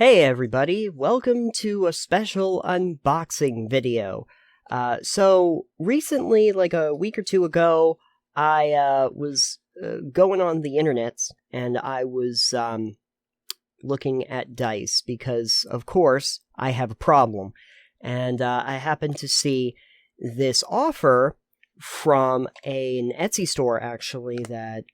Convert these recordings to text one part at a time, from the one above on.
Hey everybody, welcome to a special unboxing video. So recently, like a week or two ago, I was going on the internet and I was looking at dice because, of course, I have a problem. And I happened to see this offer from an Etsy store, actually, that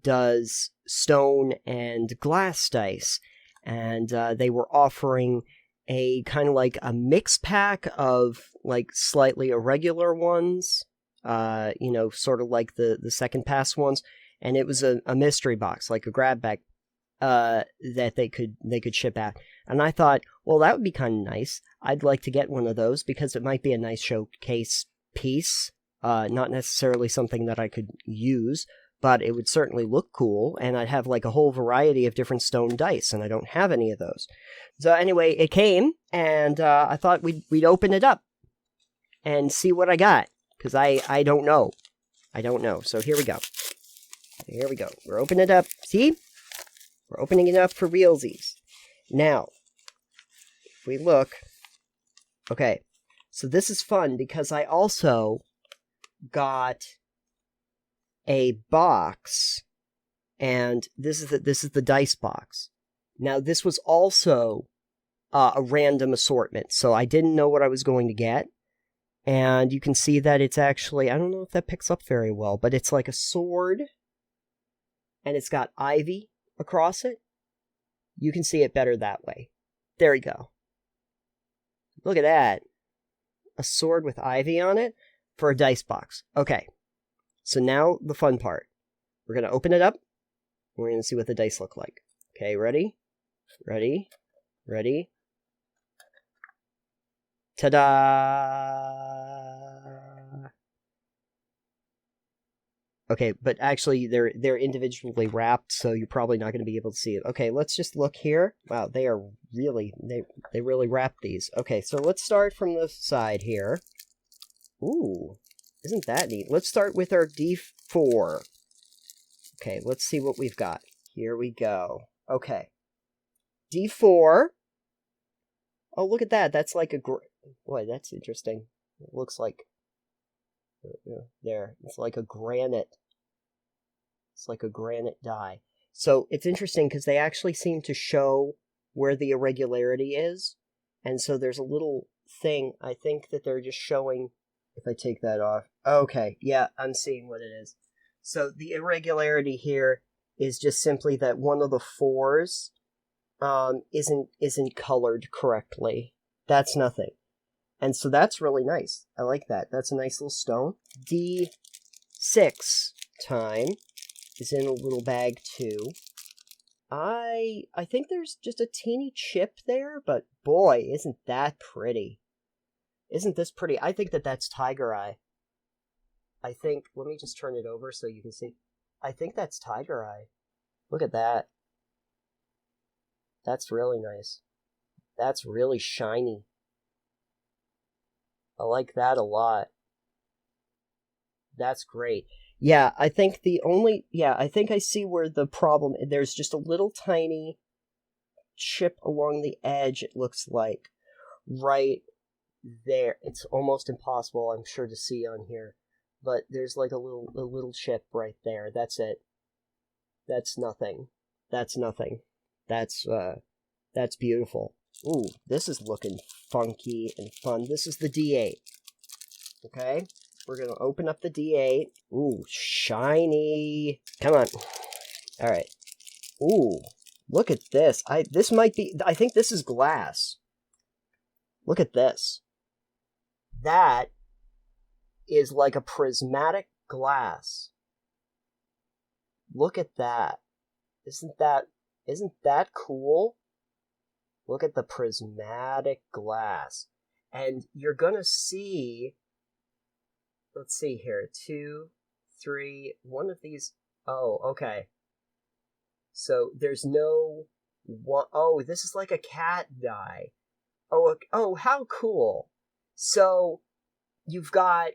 does stone and glass dice. And they were offering a kind of like a mix pack of like slightly irregular ones, sort of like the second pass ones. And it was a mystery box, like a grab bag, that they could ship out. And I thought, well, that would be kind of nice. I'd like to get one of those because it might be a nice showcase piece. Not necessarily something that I could use, but it would certainly look cool, and I'd have like a whole variety of different stone dice, and I don't have any of those. So anyway, it came, and I thought we'd open it up and see what I got, because I don't know. I don't know. So here we go. Here we go. We're opening it up. See? We're opening it up for realsies. Now, if we look, okay, so this is fun because I also got a box, and this is the dice box. Now, this was also a random assortment, so I didn't know what I was going to get. And you can see that it's actually, I don't know if that picks up very well, but it's like a sword, and it's got ivy across it. You can see it better that way. There you go. Look at that. A sword with ivy on it for a dice box. Okay. So now the fun part. We're going to open it up. We're going to see what the dice look like. Okay, ready? Ready? Ready? Ta-da! Okay, but actually they're individually wrapped, so you're probably not going to be able to see it. Okay, let's just look here. Wow, they really wrapped these. Okay, so let's start from the side here. Ooh. Isn't that neat? Let's start with our D4. Okay, let's see what we've got. Here we go. Okay. D4. Oh, look at that. That's like a... Boy, that's interesting. It looks like... There. It's like a granite. It's like a granite die. So, it's interesting because they actually seem to show where the irregularity is. And so there's a little thing. I think that they're just showing... If I take that off. Okay, yeah, I'm seeing what it is. So the irregularity here is just simply that one of the fours isn't colored correctly. That's nothing. And so that's really nice. I like that. That's a nice little stone. D6 time is in a little bag too. I think there's just a teeny chip there, but boy, isn't that pretty. Isn't this pretty? I think that's Tiger Eye. I think, let me just turn it over so you can see. I think that's Tiger Eye. Look at that. That's really nice. That's really shiny. I like that a lot. That's great. Yeah, I think I think I see where the problem, there's just a little tiny chip along the edge, it looks like, right there. It's almost impossible, I'm sure, to see on here, but there's like a little chip right there. That's it. That's nothing. That's nothing. That's beautiful. Ooh, this is looking funky and fun. This is the D8. Okay, we're gonna open up the D8. Ooh, shiny. Come on. All right. Ooh, look at this. I think this is glass. Look at this. That is like a prismatic glass. Look at that. Isn't that cool? Look at the prismatic glass. And you're gonna see, let's see here, 2, 3, one of these. Oh, okay. So there's no one. Oh, this is like a cat die. Oh, how cool. So you've got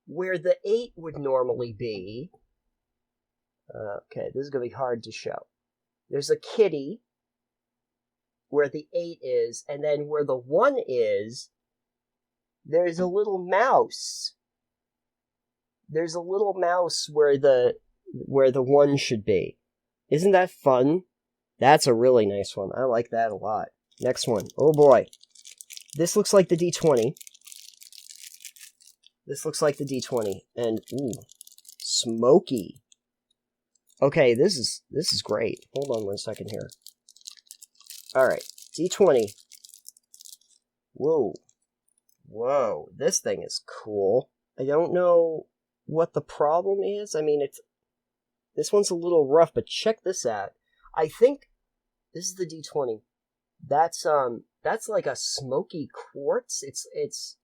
where the 8 would normally be. Okay, this is going to be hard to show. There's a kitty where the 8 is, and then where the 1 is, there's a little mouse. There's a little mouse where the 1 should be. Isn't that fun? That's a really nice one. I like that a lot. Next one. Oh boy. This looks like the D20. This looks like the D20. And, ooh, smoky. Okay, this is great. Hold on 1 second here. Alright, D20. Whoa. Whoa, this thing is cool. I don't know what the problem is. I mean, this one's a little rough, but check this out. I think this is the D20. That's like a smoky quartz. It's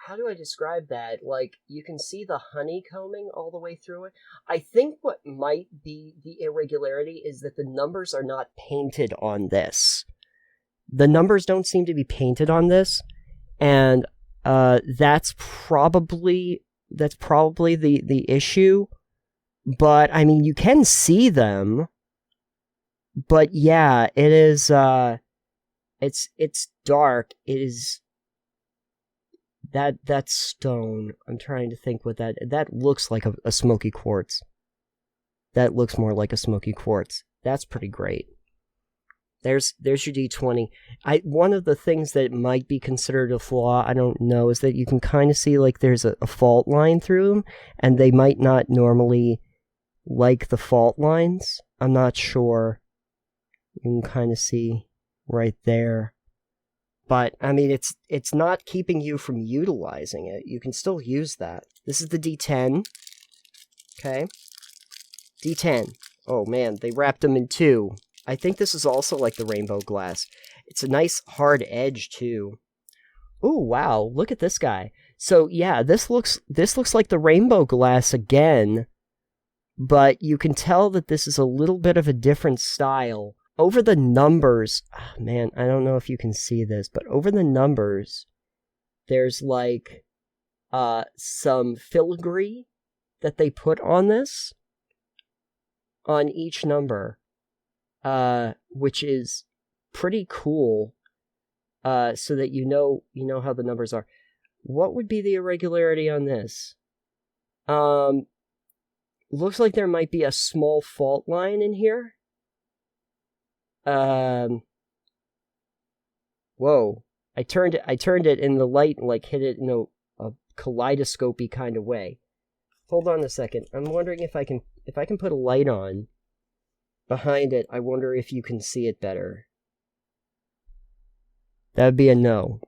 how do I describe that? Like, you can see the honeycombing all the way through it. I think what might be the irregularity is that the numbers are not painted on this. The numbers don't seem to be painted on this, and that's probably the issue. But I mean, you can see them. But yeah, it is. It's dark. It is. That stone. I'm trying to think what that looks like a smoky quartz. That looks more like a smoky quartz. That's pretty great. There's your D20. One of the things that might be considered a flaw, I don't know, is that you can kind of see like there's a fault line through them, and they might not normally like the fault lines. I'm not sure. You can kind of see right there. But, I mean, it's not keeping you from utilizing it. You can still use that. This is the D10. Okay. D10. Oh, man, they wrapped them in 2. I think this is also like the rainbow glass. It's a nice hard edge, too. Ooh, wow, look at this guy. So, yeah, this looks like the rainbow glass again. But you can tell that this is a little bit of a different style. Over the numbers, oh man, I don't know if you can see this, but over the numbers, there's like some filigree that they put on this, on each number, which is pretty cool, so that you know how the numbers are. What would be the irregularity on this? Looks like there might be a small fault line in here. Whoa. I turned it and the light like hit it in a kaleidoscopy kind of way. Hold on a second. I'm wondering if I can put a light on behind it. I wonder if you can see it better. That'd be a no.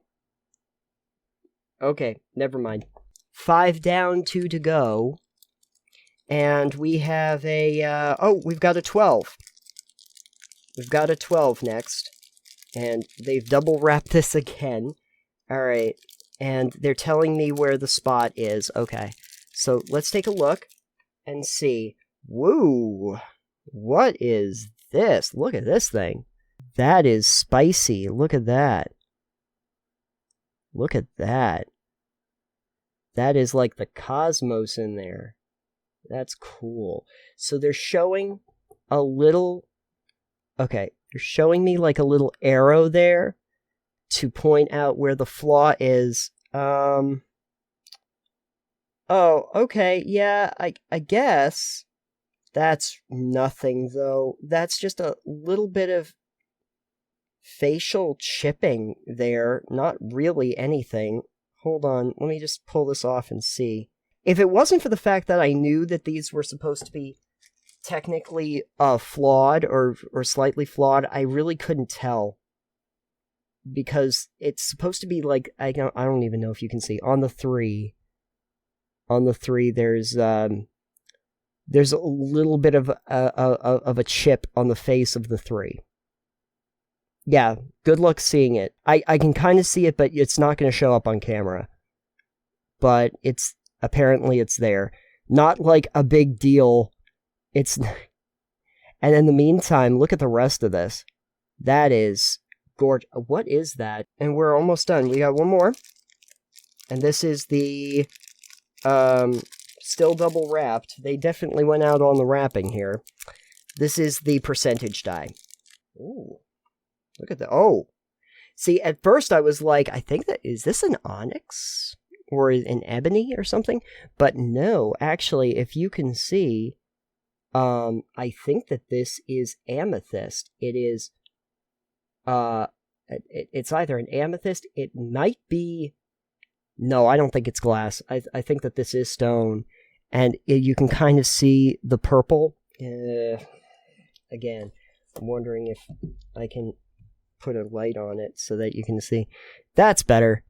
Okay, never mind. 5 down, 2 to go. And we have we've got a 12. We've got a 12 next, and they've double wrapped this again. Alright, and they're telling me where the spot is. Okay, so let's take a look and see. Woo! What is this? Look at this thing. That is spicy. Look at that. Look at that. That is like the cosmos in there. That's cool. So they're showing a little... Okay, they're showing me like a little arrow there to point out where the flaw is. Oh, okay, yeah, I guess. That's nothing, though. That's just a little bit of facial chipping there. Not really anything. Hold on, let me just pull this off and see. If it wasn't for the fact that I knew that these were supposed to be technically flawed or slightly flawed, I really couldn't tell, because it's supposed to be like I don't even know if you can see on the 3 there's a little bit of a chip on the face of the 3. Yeah, good luck seeing it. I can kind of see it, but it's not going to show up on camera, but apparently it's there. Not like a big deal. And in the meantime, look at the rest of this. That is gorgeous. What is that? And we're almost done. We got one more. And this is the, still double wrapped. They definitely went out on the wrapping here. This is the percentage die. Ooh. Look at that. Oh. See, at first I was like, I think is this an onyx? Or an ebony or something? But no, actually, if you can see, I think that this is amethyst. It is, it's either an amethyst, it might be, no, I don't think it's glass. I think that this is stone. And you can kind of see the purple. Again, I'm wondering if I can put a light on it so that you can see. That's better.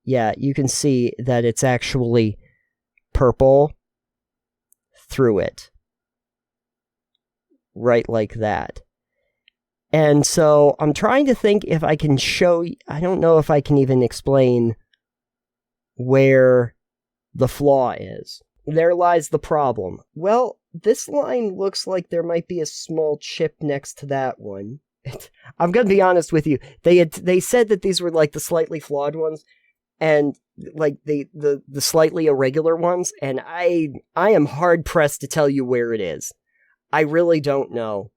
Yeah, you can see that it's actually purple through it. Right like that. And so I'm trying to think if I can show... I don't know if I can even explain where the flaw is. There lies the problem. Well, this line looks like there might be a small chip next to that one. I'm going to be honest with you. They said that these were like the slightly flawed ones and like the slightly irregular ones, and I am hard pressed to tell you where it is. I really don't know.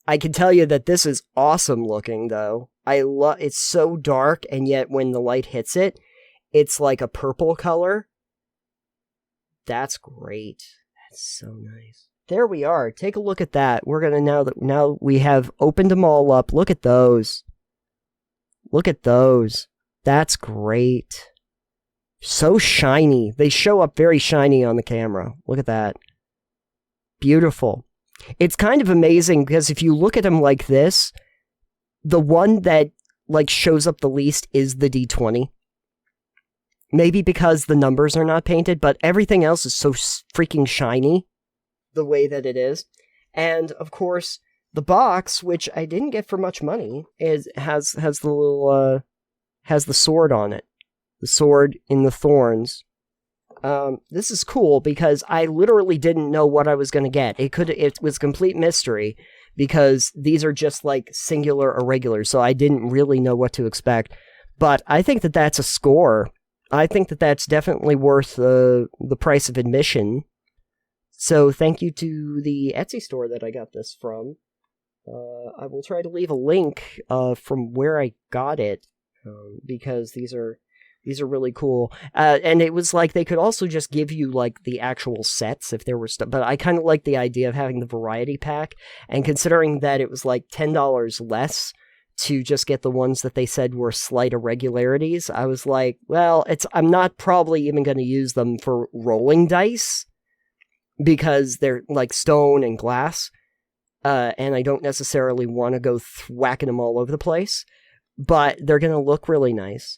I can tell you that this is awesome looking though. It's so dark, and yet when the light hits it, it's like a purple color. That's great. That's so nice. There we are. Take a look at that. We're gonna now we have opened them all up. Look at those. Look at those. That's great. So shiny. They show up very shiny on the camera. Look at that. Beautiful. It's kind of amazing because if you look at them like this, the one that like shows up the least is the D20. Maybe because the numbers are not painted, but everything else is so freaking shiny the way that it is. And of course, the box, which I didn't get for much money, has the little has the sword on it. The sword in the thorns. This is cool because I literally didn't know what I was going to get. It was complete mystery because these are just like singular irregulars, so I didn't really know what to expect. But I think that that's a score. I think that that's definitely worth the price of admission. So thank you to the Etsy store that I got this from. I will try to leave a link from where I got it because these are really cool. And it was like they could also just give you like the actual sets if there were stuff. But I kind of like the idea of having the variety pack. And considering that it was like $10 less to just get the ones that they said were slight irregularities, I was like, well, I'm not probably even going to use them for rolling dice because they're like stone and glass. And I don't necessarily want to go whacking them all over the place. But they're going to look really nice.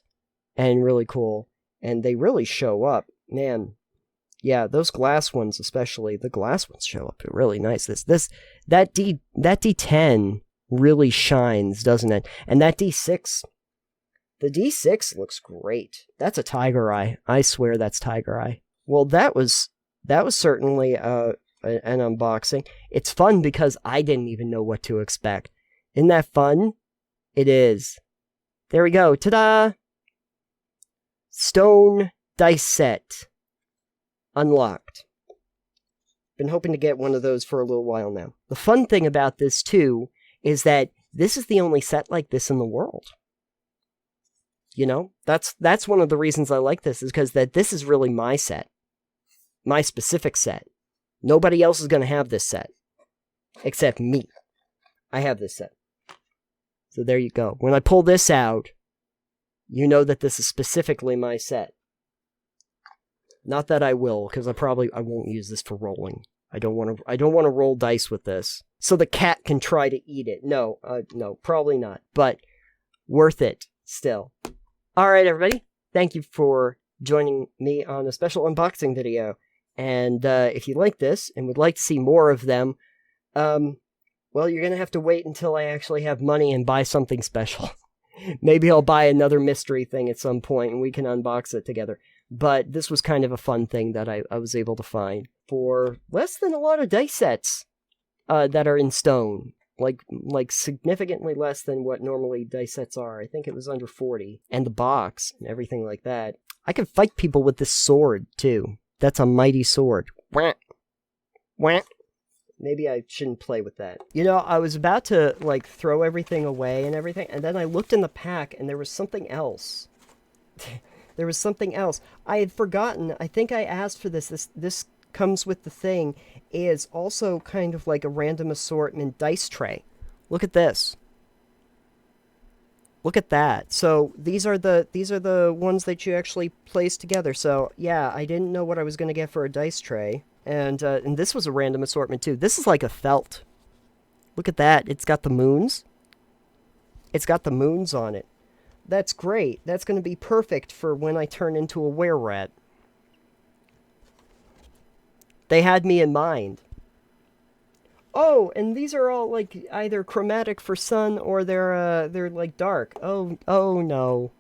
And really cool. And they really show up. Man. Yeah, those glass ones especially. The glass ones show up really nice. That D10 really shines, doesn't it? And that D6. The D6 looks great. That's a tiger eye. I swear that's tiger eye. Well, that was certainly an unboxing. It's fun because I didn't even know what to expect. Isn't that fun? It is. There we go. Ta-da! Stone dice set. Unlocked. Been hoping to get one of those for a little while now. The fun thing about this, too, is that this is the only set like this in the world. You know? That's one of the reasons I like this, is because this is really my set. My specific set. Nobody else is going to have this set. Except me. I have this set. So there you go. When I pull this out, you know that this is specifically my set. Not that I will, because I won't use this for rolling. I don't want to roll dice with this. So the cat can try to eat it. No, probably not. But worth it still. Alright, everybody. Thank you for joining me on a special unboxing video. And if you like this and would like to see more of them, well, you're going to have to wait until I actually have money and buy something special. Maybe I'll buy another mystery thing at some point and we can unbox it together. But this was kind of a fun thing that I was able to find for less than a lot of dice sets that are in stone. Like significantly less than what normally dice sets are. I think it was under 40. And the box and everything like that. I can fight people with this sword, too. That's a mighty sword. Wah! Wah! Maybe I shouldn't play with that. You know, I was about to, like, throw everything away and everything, and then I looked in the pack, and there was something else. There was something else. I had forgotten. I think I asked for this. This comes with the thing. Is also kind of like a random assortment dice tray. Look at this. Look at that. So these are the ones that you actually place together. So yeah, I didn't know what I was gonna get for a dice tray, and this was a random assortment too. This is like a felt. Look at that. It's got the moons. It's got the moons on it. That's great. That's gonna be perfect for when I turn into a were-rat. They had me in mind. Oh, and these are all like either chromatic for sun or they're like dark. Oh no.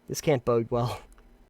This can't bode well.